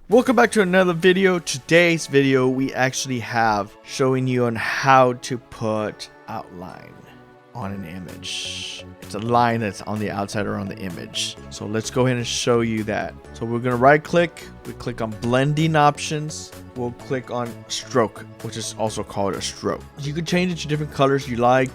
Welcome back to another video. Today's video we actually have showing you on how to put outline on an image. It's a line that's on the outside or on the image. So let's go ahead and show you that. So we're gonna right click, we click on blending options, we'll click on stroke, which is also called a stroke. You could change it to different colors you like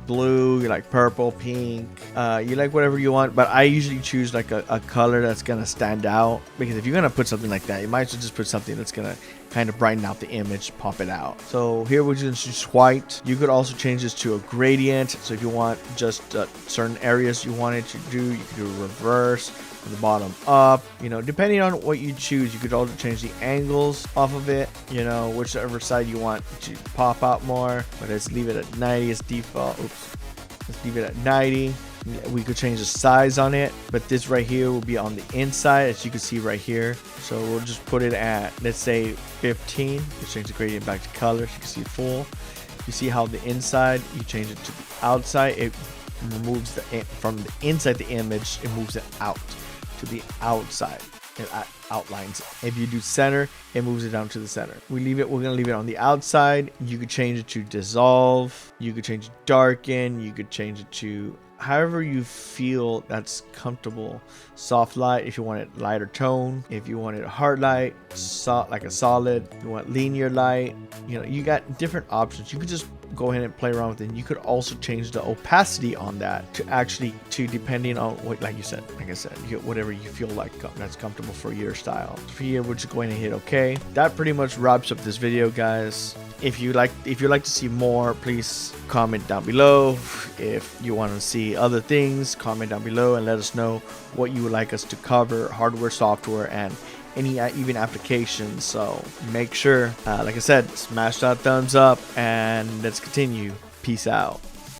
blue, you like purple, pink, you like whatever you want, but I usually choose like a color that's gonna stand out, because if you're gonna put something like that, you might as well just put something that's gonna kind of brighten out the image, pop it out. So here we're just choose white. You could also change this to a gradient. So if you want just certain areas you want it to do, you could do a reverse from the bottom up, you know, depending on what you choose. You could also change the angles off of it, you know, whichever side you want to pop out more, but let's leave it at 90 as default. Oops, let's leave it at 90. We could change the size on it, but this right here will be on the inside, as you can see right here. So we'll just put it at, let's say 15. Let's change the gradient back to color so you can see full. You see how the inside, you change it to the outside, it moves from the inside the image, it moves it out to the outside. It outlines it. If you do center, it moves it down to the center. We're gonna leave it on the outside. You could change it to dissolve, you could change it to darken, you could change it to however you feel that's comfortable. Soft light if you want it lighter tone, if you want it a hard light, like a solid, you want linear light, you know, you got different options. You could just go ahead and play around with it. You could also change the opacity on that to depending on what, like I said, whatever you feel like that's comfortable for your style. For here, we're just going to hit OK. That pretty much wraps up this video, guys. If you like to see more, please comment down below. If you want to see other things, comment down below and let us know what you would like us to cover, hardware, software, and any even applications. So make sure, like I said, smash that thumbs up and let's continue. Peace out.